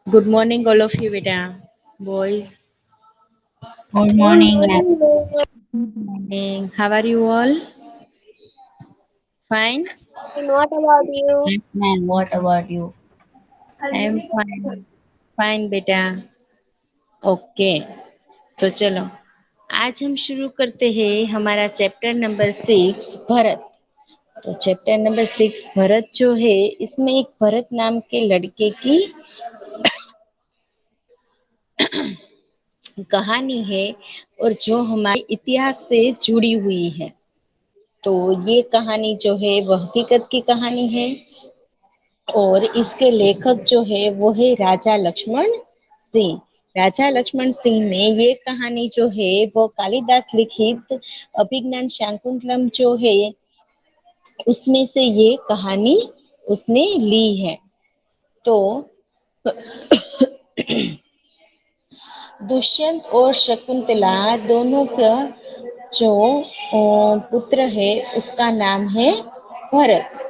Good morning, all of you, beta. Boys. Good Good morning, ma'am. morning, ma'am. Morning. How are you all? Fine? And what about you? Yes, ma'am. What about you? I'm fine. Fine, बेटा. Okay. तो चलो आज हम शुरू करते हैं हमारा chapter number 6 Bharat. तो चैप्टर नंबर 6 भरत जो है इसमें एक भरत नाम के लड़के की कहानी है और जो हमारे इतिहास से जुड़ी हुई है। तो ये कहानी जो है वह हकीकत की कहानी है और इसके लेखक जो है वो है राजा लक्ष्मण सिंह। राजा लक्ष्मण सिंह ने ये कहानी जो है वो कालिदास लिखित अभिज्ञान शाकुंतलम जो है उसमें से ये कहानी उसने ली है। तो दुष्यंत और शकुंतला दोनों का जो पुत्र है उसका नाम है भरत।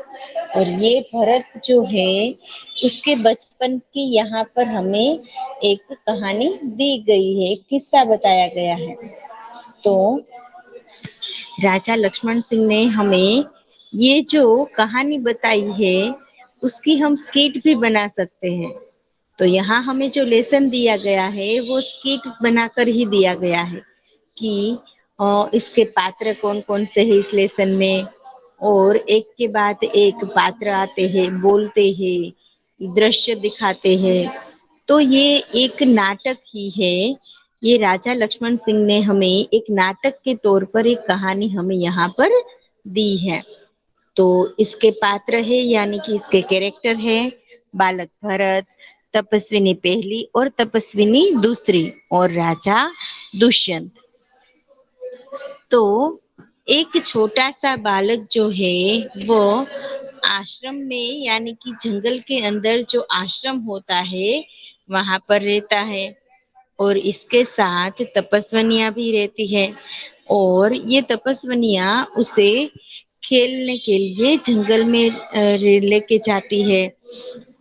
और ये भरत जो है उसके बचपन की यहाँ पर हमें एक कहानी दी गई है, एक किस्सा बताया गया है। तो राजा लक्ष्मण सिंह ने हमें ये जो कहानी बताई है उसकी हम स्किट भी बना सकते हैं। तो यहाँ हमें जो लेसन दिया गया है वो स्किट बनाकर ही दिया गया है कि इसके पात्र कौन कौन से हैं इस लेसन में और एक के बाद एक पात्र आते हैं, बोलते हैं, दृश्य दिखाते हैं। तो ये एक नाटक ही है। ये राजा लक्ष्मण सिंह ने हमें एक नाटक के तौर पर एक कहानी हमें यहाँ पर दी है। तो इसके पात्र है यानी कि इसके कैरेक्टर है बालक भरत, तपस्विनी पहली और तपस्विनी दूसरी और राजा दुष्यंत। तो एक छोटा सा बालक जो है वो आश्रम में यानी कि जंगल के अंदर जो आश्रम होता है वहां पर रहता है और इसके साथ तपस्वनियां भी रहती है और ये तपस्वनियां उसे खेलने के लिए जंगल में लेके जाती है।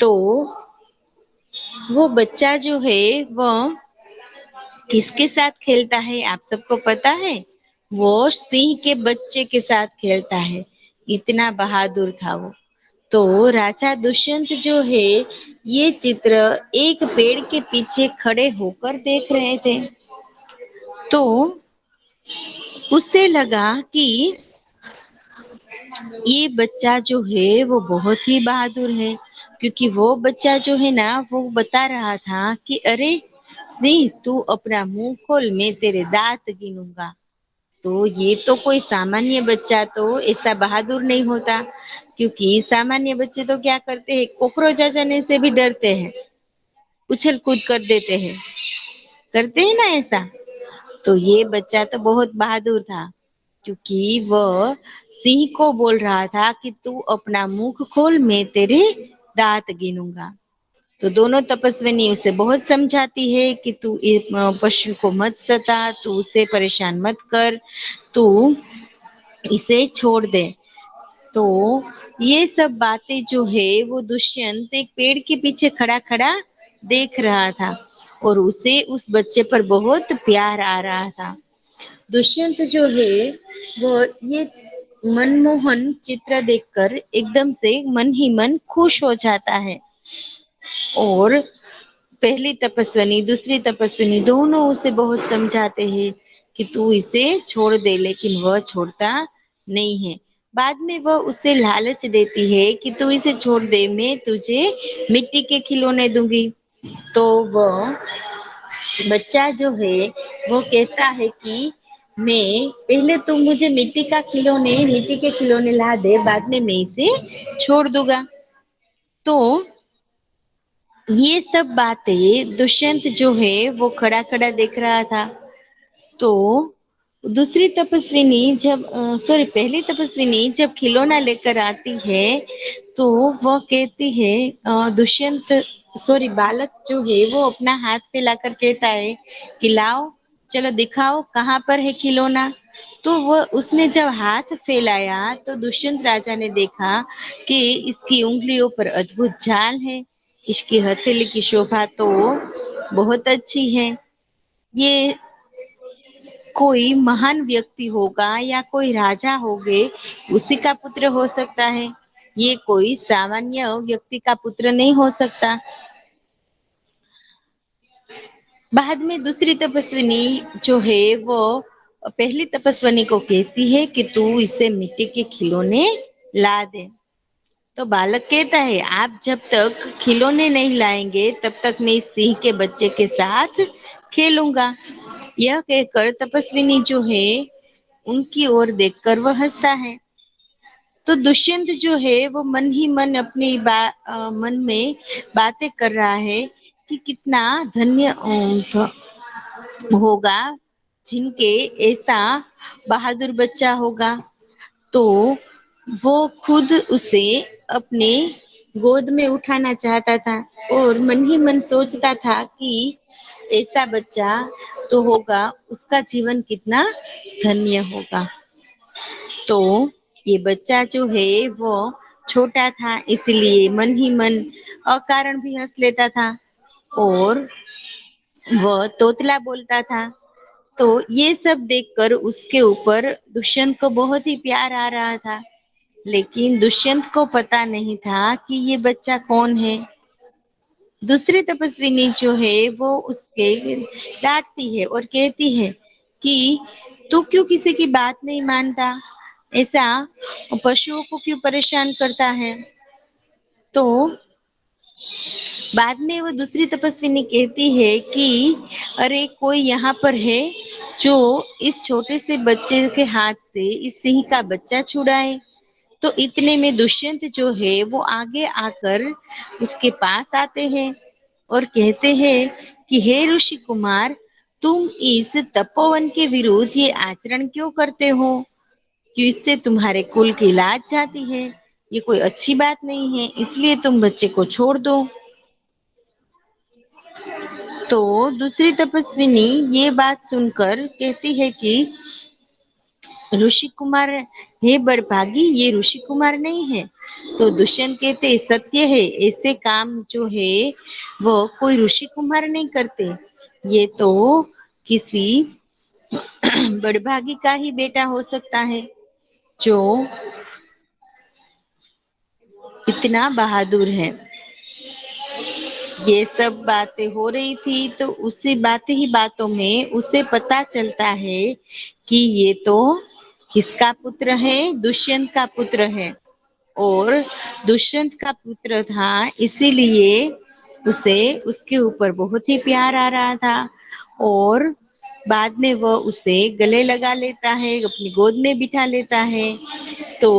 तो वो बच्चा जो है वो किसके साथ खेलता है आप सबको पता है? वो सिंह के बच्चे के साथ खेलता है। इतना बहादुर था वो। तो राजा दुष्यंत जो है ये चित्र एक पेड़ के पीछे खड़े होकर देख रहे थे। तो उससे लगा कि ये बच्चा जो है वो बहुत ही बहादुर है क्योंकि वो बच्चा जो है ना वो बता रहा था कि अरे सिंह तू अपना मुंह खोल मैं तेरे दांत गिनूंगा। तो ये तो कोई सामान्य बच्चा तो ऐसा बहादुर नहीं होता क्योंकि सामान्य बच्चे तो क्या करते हैं कॉकरोच आ जाने से भी डरते हैं, उछल कूद कर देते हैं, करते हैं ना ऐसा। तो ये बच्चा तो बहुत बहादुर था क्योंकि वह सिंह को बोल रहा था कि तू अपना मुंह खोल मैं तेरे दांत गिनूंगा। तो दोनों तपस्विनी उसे बहुत समझाती है कि तू पशु को मत सता, तू उसे परेशान मत कर, तू इसे छोड़ दे। तो ये सब बातें जो है वो दुष्यंत एक पेड़ के पीछे खड़ा खड़ा देख रहा था और उसे उस बच्चे पर बहुत प्यार आ रहा था। दुष्यंत जो है वो ये मनमोहन चित्र देखकर एकदम से मन ही मन खुश हो जाता है और पहली तपस्विनी दूसरी तपस्विनी दोनों उसे बहुत समझाते हैं कि तू इसे छोड़ दे लेकिन वह छोड़ता नहीं है। बाद में वह उसे लालच देती है कि तू इसे छोड़ दे मैं तुझे मिट्टी के खिलौने दूंगी। तो वह बच्चा जो है वो कहता है कि मैं पहले तुम मुझे मिट्टी के खिलौने ला दे बाद में मैं इसे छोड़ दूंगा। तो ये सब बातें दुष्यंत जो है वो खड़ा खड़ा देख रहा था। तो दूसरी तपस्विनी जब सॉरी पहली तपस्विनी जब खिलौना लेकर आती है तो वह कहती है दुष्यंत सॉरी बालक जो है वो अपना हाथ फैलाकर कहता है कि लाओ चलो दिखाओ कहाँ पर है खिलौना। तो वह उसने जब हाथ फैलाया तो दुष्यंत राजा ने देखा कि इसकी उंगलियों पर अद्भुत जाल है, इसकी हथेली की शोभा तो बहुत अच्छी है। ये कोई महान व्यक्ति होगा या कोई राजा होगे, उसी का पुत्र हो सकता है। ये कोई सामान्य व्यक्ति का पुत्र नहीं हो सकता। बाद में दूसरी तपस्विनी जो है वो पहली तपस्विनी को कहती है कि तू इसे मिट्टी के खिलौने ला दे। तो बालक कहता है आप जब तक खिलौने नहीं लाएंगे तब तक मैं इस सिंह के बच्चे के साथ खेलूंगा। यह कहकर तपस्विनी जो है उनकी ओर देखकर वह हंसता है। तो दुष्यंत जो है वो मन ही मन अपनी मन में बातें कर रहा है कि कितना धन्य होगा जिनके ऐसा बहादुर बच्चा होगा। तो वो खुद उसे अपने गोद में उठाना चाहता था और मन ही मन सोचता था कि ऐसा बच्चा तो होगा, उसका जीवन कितना धन्य होगा। तो ये बच्चा जो है वो छोटा था, इसलिए मन ही मन अकारण भी हंस लेता था और वह तोतला बोलता था। तो ये सब देखकर उसके ऊपर दुष्यंत को बहुत ही प्यार आ रहा था, लेकिन दुष्यंत को पता नहीं था कि ये बच्चा कौन है। दूसरी तपस्विनी जो है वो उसके डांटती है और कहती है कि तू क्यों किसी की बात नहीं मानता, ऐसा पशुओं को क्यों परेशान करता है। तो बाद में वो दूसरी तपस्विनी कहती है कि अरे कोई यहाँ पर है जो इस छोटे से बच्चे के हाथ से इस सिंह का बच्चा छुड़ाए। तो इतने में दुष्यंत जो है वो आगे आकर उसके पास आते हैं और कहते हैं कि हे ऋषि कुमार, तुम इस तपोवन के विरुद्ध ये आचरण क्यों करते हो, कि इससे तुम्हारे कुल की लाज जाती है, ये कोई अच्छी बात नहीं है, इसलिए तुम बच्चे को छोड़ दो। तो दूसरी तपस्विनी ये बात सुनकर कहती है कि ऋषि कुमार, हे बड़भागी, ये ऋषि कुमार नहीं है। तो दुष्यंत कहते सत्य है, ऐसे काम जो है वो कोई ऋषि कुमार नहीं करते, ये तो किसी बड़भागी का ही बेटा हो सकता है जो इतना बहादुर है। ये सब बातें हो रही थी तो उसी बातें ही बातों में उसे पता चलता है कि ये तो किसका पुत्र है, दुष्यंत का पुत्र है और दुष्यंत का पुत्र था, इसीलिए उसे उसके ऊपर बहुत ही प्यार आ रहा था और बाद में वह उसे गले लगा लेता है, अपनी गोद में बिठा लेता है। तो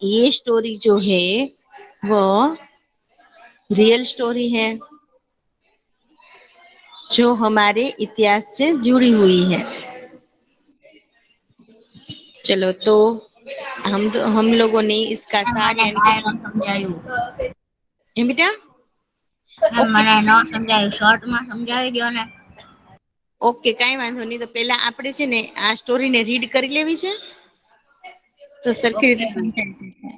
ये स्टोरी जो है वह रियल स्टोरी है जो हमारे इतिहास से जुड़ी हुई है। चलो तो हम लोगों ने इसका सार મને यानी કાંઈ कि ન સમજાયું बेटा ओके મને ન સમજાયું શોર્ટમાં સમજાવી દો ને ઓકે કાંઈ વાંધો નહીં, તો પહેલા આપણે છે ને આ સ્ટોરીને રીડ કરી લેવી છે તો સરખી ઓકે રીતે મેમ સમજાઈ જશે.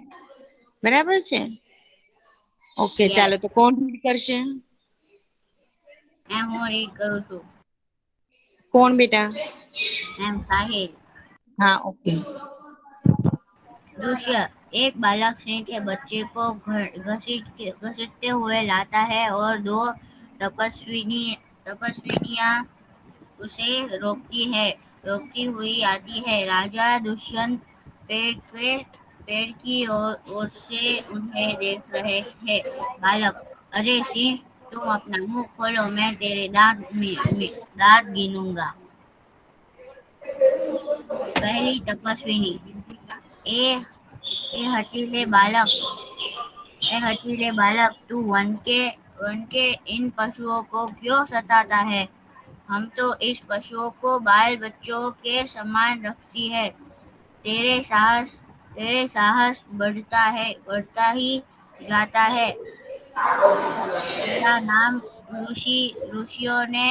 બરાબર છે? ઓકે યસ ચાલો તો કોણ રીડ કરશે? એમ હું રીડ કરું છું કોણ બેટા? એમ સાહિલ હા ઓકે. दृश्य एक बालक सिंह के बच्चे को घसीटते हुए लाता है और दो तपस्विनियां उसे रोकती हुई आती है। राजा दुष्यंत पेड़ की ओर से उन्हें देख रहे थे। बालक, अरे सिंह, तुम अपना मुंह खोलो, मैं तेरे दांत गिनूंगा। पहली तपस्विनी, ए ए हठीले बालक हठीले बालक, तू वन के इन पशुओं को क्यों सताता है? हम तो इस पशुओं को बाल बच्चों के समान रखती है। तेरे साहस बढ़ता ही जाता है। ऋषियों ने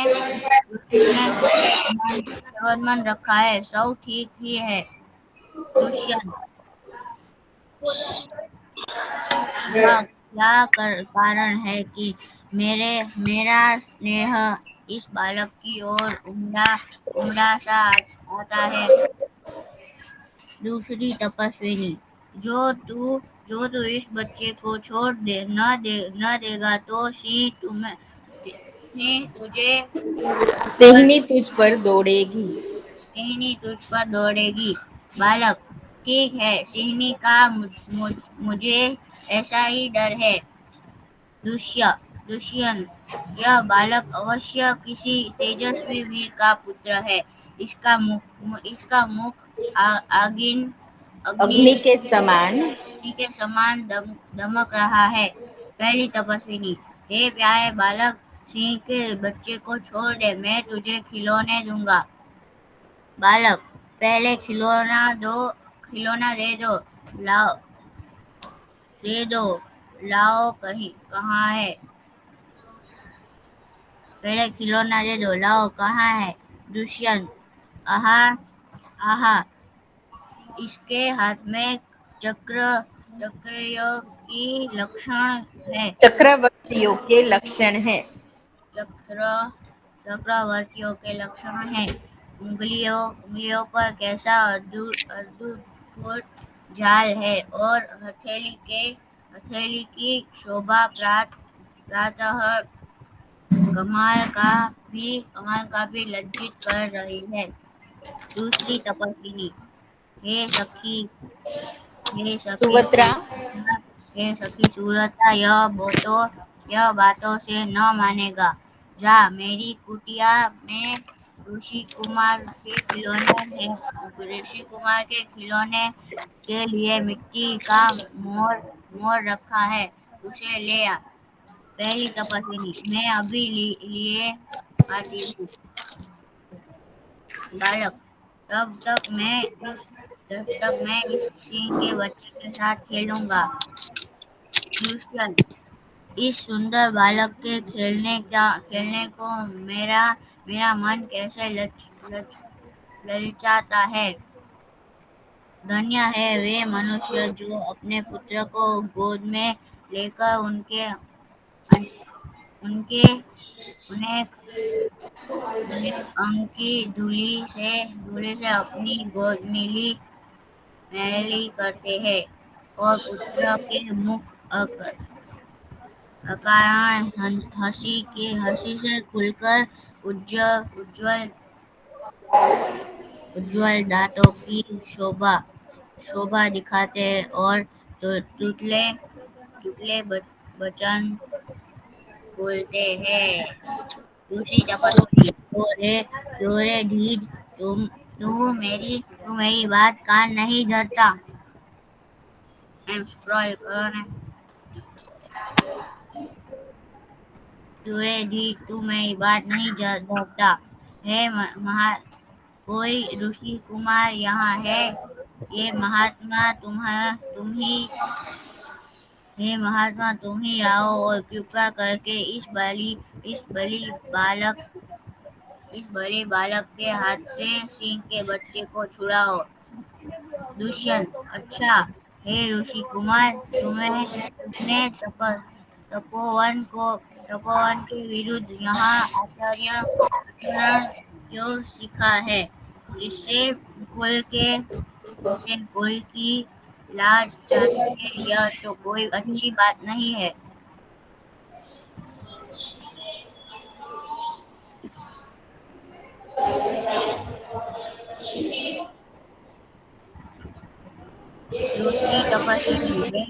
सर्वमन रखा है, सब ठीक ही है। दुष्यंत, कारण है कि मेरा स्नेह इस बालक की ओर उमड़ा उमड़ा सा आता है। दूसरी तपस्विनी, जो तू जो तू इस बच्चे को छोड़ न देगा तो सिंह तुझे पर टहनी तुझ पर दौड़ेगी। सिंहनी तुझ पर दौड़ेगी। बालक, ठीक है, सिंहनी का मुझे ऐसा ही डर है। दुष्य दुष्यंत, यह बालक अवश्य किसी तेजस्वी वीर का पुत्र है। इसका मुख आगिन अग्नि अग्नि के समान। के समान दमक रहा है। पहली तपस्विनी, हे प्यारे बालक, सिंह के बच्चे को छोड़ दे, मैं तुझे खिलौने दूंगा। बालक, पहले खिलौना दे दो। लाओ दे दो लाओ, कहीं कहाँ है? पहले खिलौना दे दो, लाओ कहाँ है? दुष्यंत, आहा आहा, इसके हाथ में चक्र चक्रव्यूह की लक्षण है। चक्रवर्तियों के लक्षण है। चक्र चक्रवर्तियों के लक्षण है। उंगलियों पर कैसा अद्भुत जाल है, और हथेली की शोभा प्रातः कमाल का भी लज्जित कर रही है। दूसरी तपस्विनी, हे सखी हे सखी सुभद्रा, सुरता हे सखी सुरता, यह बातों से न मानेगा। जा, मेरी कुटिया में ऋषि कुमार के खिलौने हैं। ऋषि कुमार के खिलौने के लिए मिट्टी का मोर रखा है, उसे ले आ। पहली तपस्विनी, मैं अभी लिए आती हूँ। बालक, तब तक मैं इस सिंह के बच्चे के साथ खेलूंगा। दुष्यंत, इस सुंदर बालक के खेलने को मेरा मन कैसे ललचाता है। धन्य है वे मनुष्य जो अपने पुत्र को गोद में लेकर उनके उन्हें उन्हें अंग की धूलि से अपनी गोद मैली करते हैं, और पुत्र के मुख अकारण हंसी से खुलकर उज्जवल उज्जवल दांतों की शोभा दिखाते हैं, और तुतले तुतले बचन बोलते हैं। दूसरी तपस्वी, जोरे ढीठ, तुम तू मेरी बात कान नहीं धरता। एम स्क्रॉल करो ने। जोरे ढीठ, तू मेरी बात नहीं धरता। हे कोई ऋषि कुमार यहाँ है? ये महात्मा तुम ही हे महात्मा, तुम ही आओ और कृपा करके इस बलि बालक इस बड़े बालक के हाथ से सिंह के बच्चे को छुड़ाओ। दुष्यंत, अच्छा, हे ऋषि कुमार, तुमने तपोवन के विरुद्ध यहाँ आचरण क्यों सीखा है, जिससे कुल की लाज जाती है? यह तो कोई अच्छी बात नहीं है। दूसरी तपस्विनी, वे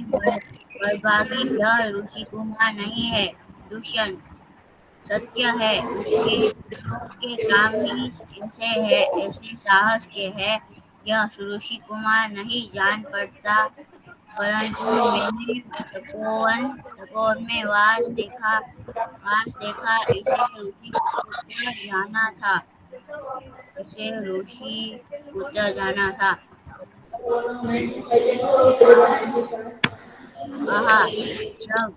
बड़भागी, यह ऋषि कुमार नहीं है। दुष्यंत, सत्य है, उसके काम ही ऐसे साहस के हैं। यह ऋषि कुमार नहीं जान पड़ता, परंतु मैंने तपोवन में वास देखा, इसे ऋषि पुत्र जाना था। आहा, जब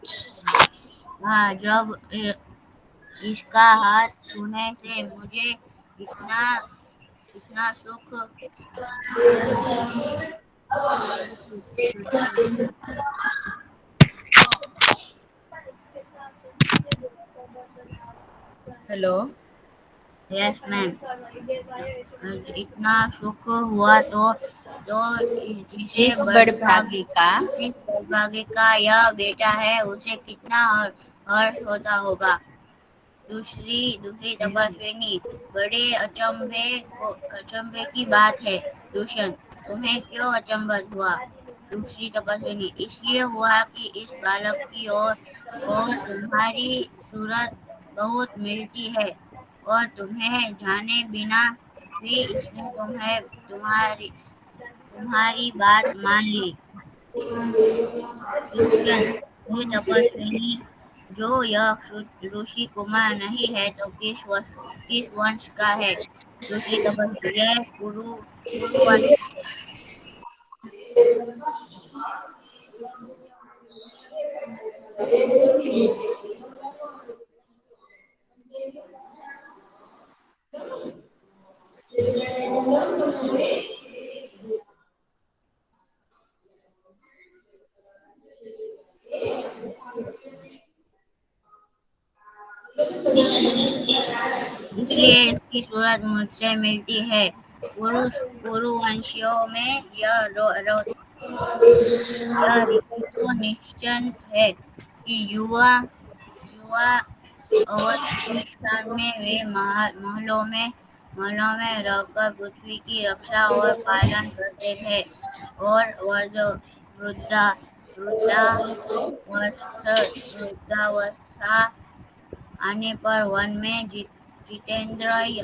जब इसका हाथ छूने से मुझे इतना इतना सुख हेलो। यस मैम इतना सुख हुआ तो जिस बड़भागी का जिस बड़भागी का यह बेटा है उसे कितना हर्ष होता होगा। दूसरी दूसरी तपस्विनी बड़े अचंभे की बात है दुष्यंत तुम्हें क्यों अचंभा हुआ। दूसरी तपस्विनी इसलिए हुआ कि इस बालक की और तुम्हारी सूरत बहुत मिलती है और तुम्हें जाने बिना भी इसने तुम्हारी बात मान ली। दुष्यंत हे तपस्विनी जो यह ऋषि कुमार नहीं है तो किस वंश का है। दूसरी तपस्वी यह कुरु वंश है। इसलिए इसकी सूरत मुझसे मिलती है। कुरुवंशियों में यह रीति तो निश्चित है कि युवा युवा अवस्था में वे महलों में रहकर पृथ्वी की रक्षा और पालन करते थे और वृद्धा वृद्धावस्था आने पर वन में जितेंद्रिय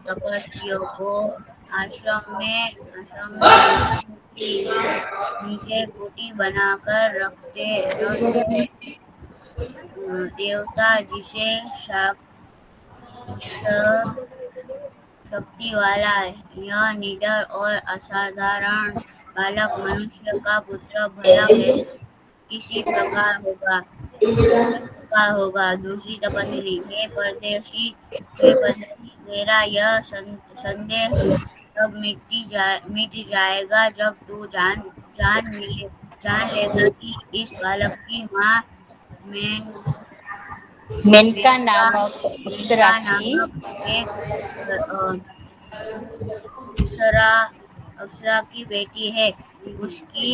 तपस्वियों को आश्रम में रहने की नीचे कुटी बनाकर रहते हैं। देवता जिसे शक्ति वाला यह निडर और असाधारण बालक मनुष्य का पुत्र भला किसी प्रकार होगा। दूसरी तपस्वी हे परदेशी तेरा यह संदेह तब मिट जाएगा जब तू जान लेगा कि इस बालक की माँ मेन मेनका मेनका नामक अप्सरा मेनका की नामक एक अ, अप्सरा अप्सरा की बेटी है। उसकी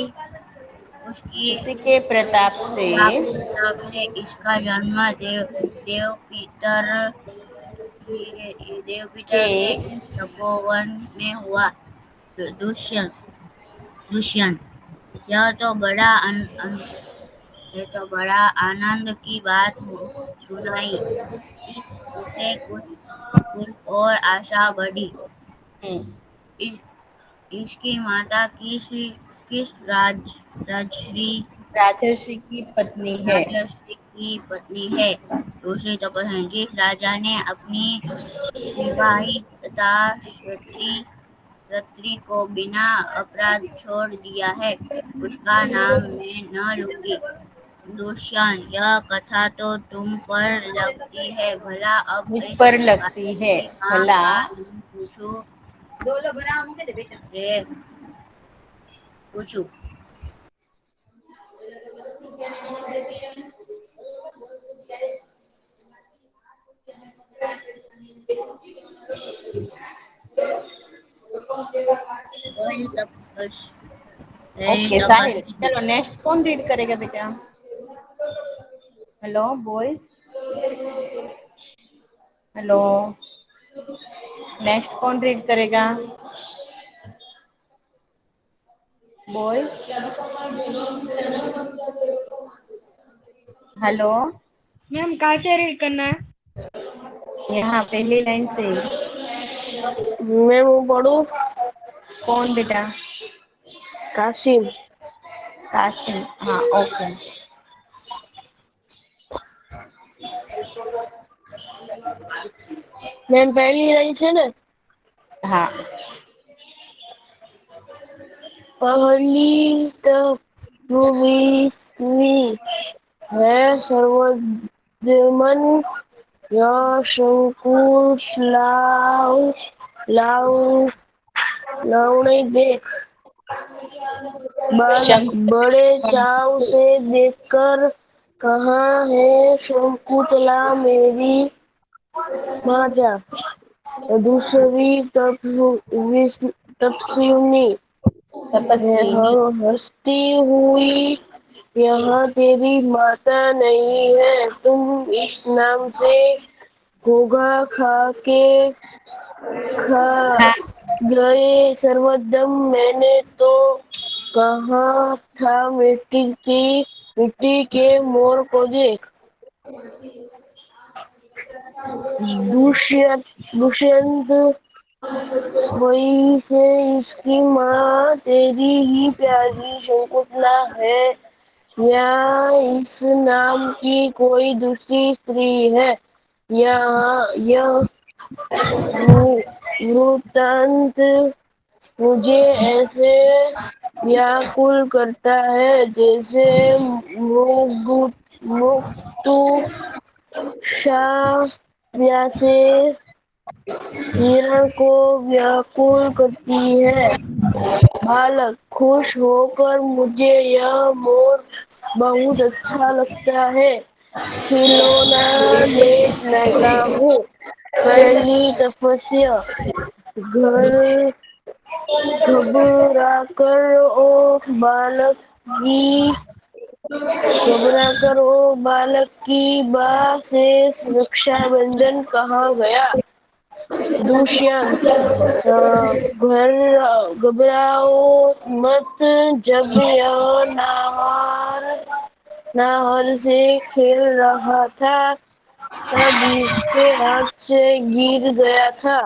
उसकी उसी के प्रताप से प्रताप से इसका जन्म देवपितर के के इस तपोवन में हुआ। दुष्यंत दुष्यंत यह तो ये तो बड़ा आनंद की बात सुनाई। उसे कुछ और आशा बढ़ी। हम्म, इस, इसकी माता किस राजश्री राजर्षि की पत्नी है। राजर्षि की पत्नी है। दूसरी तपस्या जिस राजा ने अपनी विवाहिता रत्री को बिना अपराध छोड़ दिया है उसका नाम मैं न लूंगी। दुष्यंत यह कथा तो तुम पर लगती है भला अब मुझ इस पर लगती बालक है की माँ भला। का नाम रे पूछू। पहली तपस पहली ओके साहिल, तपस्वी चलो नेक्स्ट कौन रीड करेगा बेटा। Hello boys. हेलो, नेक्स्ट कौन रीड करेगा बॉयज। हेलो, मैम कहाँ से रीड करना है? यहाँ पहली लाइन से। मैं वो पढ़ू। कौन बेटा। कासिम। कासिम, हाँ ओके। मैम पहली लाइन से ना। हाँ पहली तपस्वी है सर्वदमन यह शंकुश लाव लावणी देख। बालक बड़े चाव से देखकर कहाँ है शंकुतला मेरी माता। दूसरी तपस्विनी તપસ્વીની हंसती हुई यहाँ तेरी माता नहीं है। तुम इस नाम से घोघा खा गए सर्वदम। मैंने तो कहा था मिट्टी के मोर को देख। दुष्यंत वही से इसकी माँ तेरी ही प्यारी शकुंतला है या इस नाम की कोई दूसरी स्त्री है। यह वृत्तांत मुझे ऐसे व्याकुल करता है जैसे मुक्तु प्यासे हिरण को व्याकुल करती है। बालक खुश होकर मुझे यह मोर बहुत अच्छा लगता है। खिलौना ले लगा हूँ। पहली तपस्या घर घबराकर की बालक की बाँ से रक्षाबंधन कहा गया। दुष्यंत घर घबराओ मत। जब यह नाहर से खेल रहा था तब इसके हाथ से गिर गया था।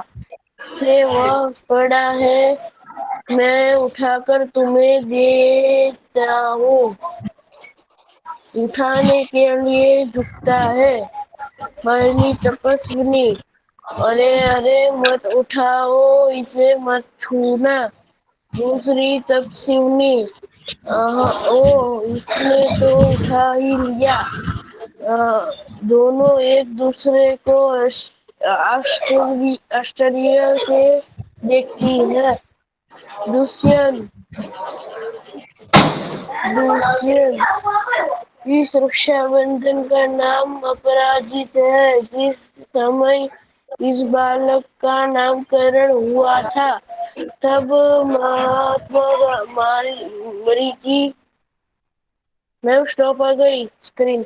से वह पड़ा है। मैं उठाकर तुम्हें देता हूँ। उठाने के लिए झुकता है। पहली तपस्विनी अरे अरे मत उठाओ इसे मत छूना। दूसरी तपस्विनी ओ इसने तो उठा ही लिया। दोनों एक दूसरे को आश्चर्य से देखती है। दुष्यंत इस रक्षाबंधन का नाम अपराजित है। जिस समय इस बालक का नामकरण हुआ था तब महात्मा मरीची मैम स्टॉप आ गई स्क्रीन।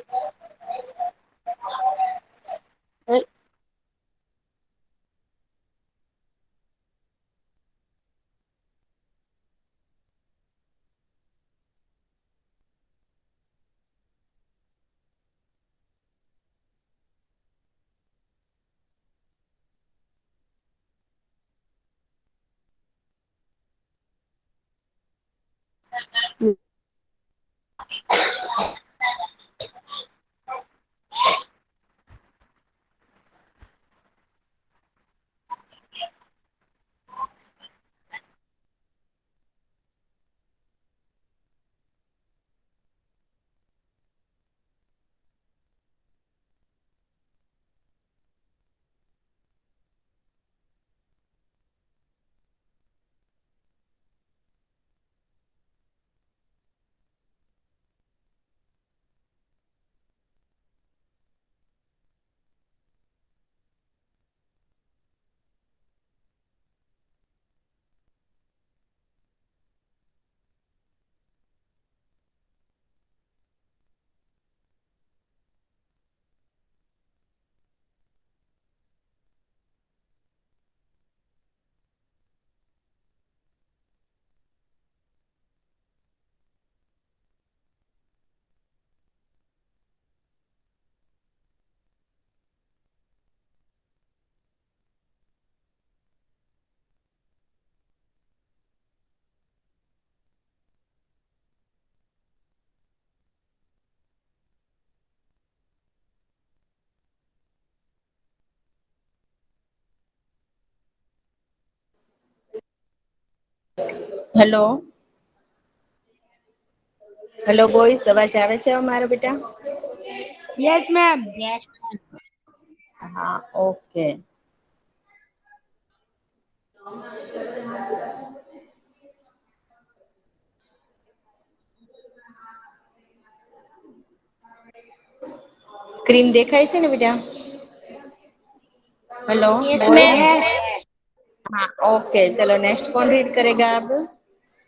હેલો બોયસ અવાજ આવે છે અમારો બેટા? Yes, ma'am. Yes, ma'am. हाँ ओके। स्क्रीन देखाय છે ને બેટા? हेलो Yes, बोल। ma'am. हाँ ओके चलो नेक्स्ट कौन रीड करेगा अब?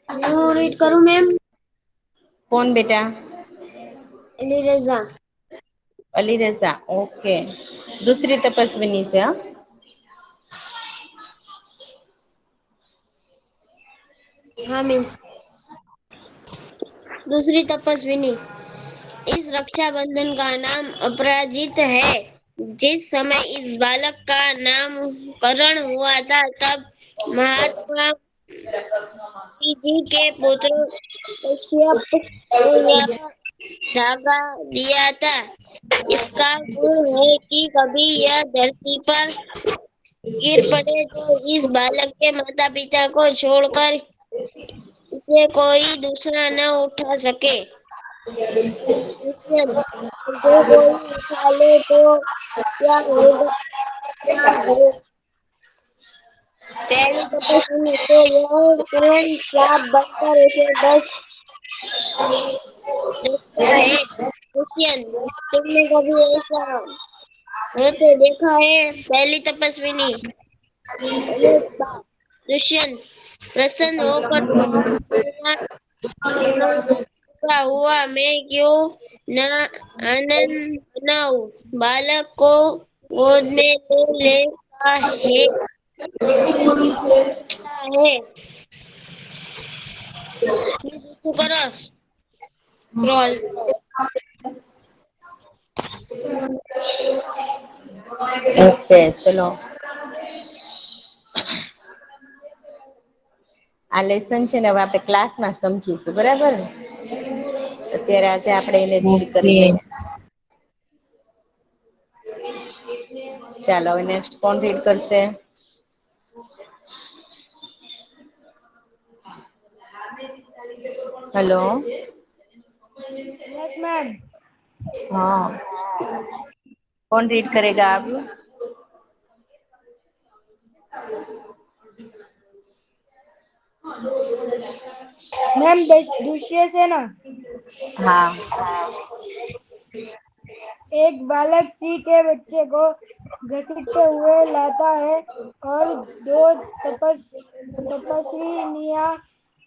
मैं रीड करूँ मैम? कौन बेटा? अली रजा। अली रजा ओके। दूसरी तपस्विनी से हाँ? हाँ मिस। दूसरी तपस्विनी। इस रक्षाबंधन का नाम अपराजित है। जिस समय इस बालक का नामकरण हुआ था तब महात्मा जी के पुत्र कश्यप ने यह धागा दिया था। इसका गुण है कि कभी यह धरती पर गिर पड़े तो इस बालक के माता पिता को छोड़कर इसे कोई दूसरा न उठा सके। जो कोई उठा ले तो क्या होगा? क्या हो? पहली तपस्विनी तो यह पूर्ण श्राप बनकर उसे दसता है। दुष्यंत, तुमने कभी ऐसा होते देखा है? पहली तपस्विनी। अनेक बार। दुष्यंत प्रसन्न होकर कहा, मेरा कहना पूरा हुआ, मैं क्यों न आनंद मनाऊं? बालक को गोद में ले लेता है। करो स्क्रॉल। ओके चलो આ લેસન છે ને હવે આપણે ક્લાસમાં સમજીશું બરાબર? અત્યારે આજે આપણે એને રીડ ओके। કરીએ। ચાલો હવે નેક્સ્ટ કોણ રીડ કરશે? Hello yes ma'am. हाँ कौन रीड करेगा अब? मैम दुष्य से ना। हाँ एक बालक सिंह के बच्चे को घसीटते हुए लाता है और दो तपस्विनियां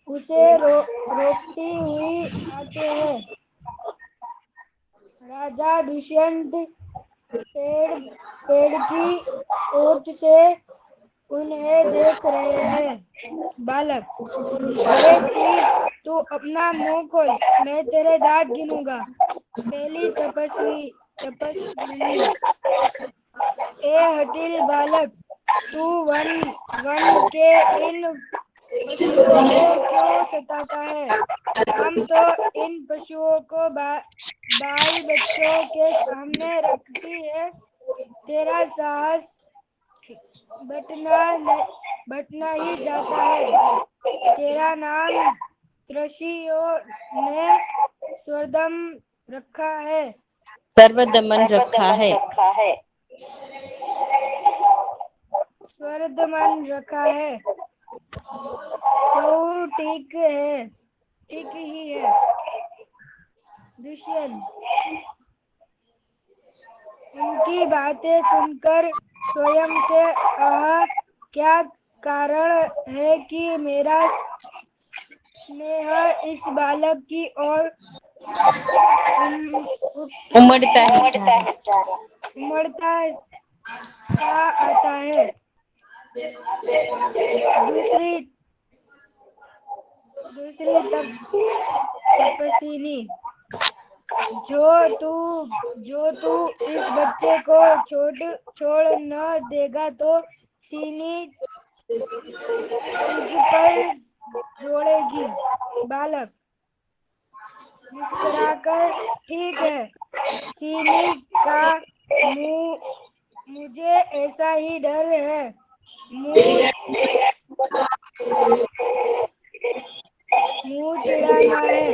उसे रोकती हुई आते हैं। राजा दुष्यंत पेड़ की ओट से उन्हें देख रहे हैं। बालक, अरे सिंह, तू अपना मुंह खोल, मैं तेरे दांत गिनूंगा। पहली तपस्विनी। ए हठील बालक, तू वन वन के इन पशुओं को क्यों सताता है? हम तो इन पशुओं को बाल बच्चों के सामने रखती है। तेरा साहस बटना ही जाता है। तेरा नाम ऋषियों ने स्वर्दम रखा है। सर्वदमन रखा है। स्वर्दमन रखा है। तो ठीक है, ठीक ही है। दुष्यंत उनकी बातें सुनकर स्वयं से कहा, क्या कारण है कि मेरा स्नेह इस बालक की ओर उमड़ता ही उमड़ता सा आता है? दूसरी तपस्विनी। जो तू इस बच्चे को छोड़ न देगा तो सीनी तुझ पर दौड़ेगी। बालक मुस्कुराकर, ठीक है सीनी का मुझे ऐसा ही डर है। मुंह चिढ़ाना है।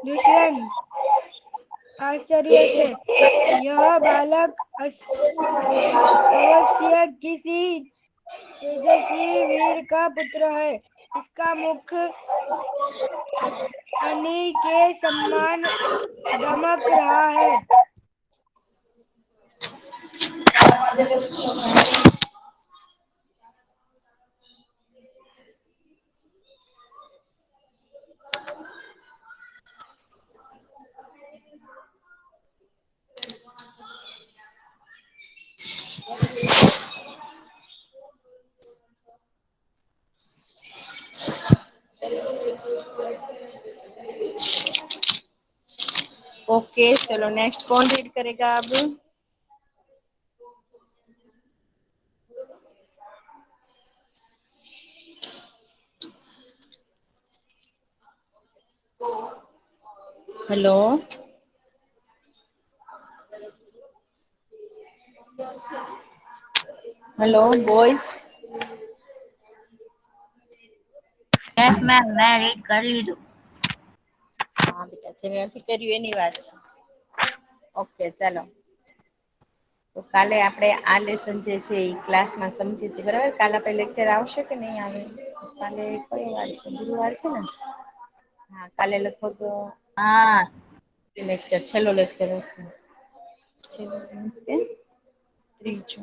दुष्यंत आश्चर्य से। यह बालक अवश्य किसी तेजस्वी वीर का पुत्र है। इसका मुख अग्नि के समान दमक रहा है। ओके चलो नेक्स्ट कौन रीड करेगा अब? Hello hello boys. Yes ma'am, मैं रीड कर ली हूँ। हाँ बेटा જેને નથી કર્યું એની વાત છે। ઓકે ચાલો તો કાલે આપણે આ લેસન જે છે એ ક્લાસમાં સમજીશું બરાબર। કાલે આપણે લેક્ચર આવશે કે નહીં આવે? કાલે કયો વાર છે? ગુરુવાર છે ને? હા કાલે લગભગ हाँ લેક્ચર છેલ્લો લેક્ચર હશે। છેલ્લો મીન્સ કે ત્રીજો।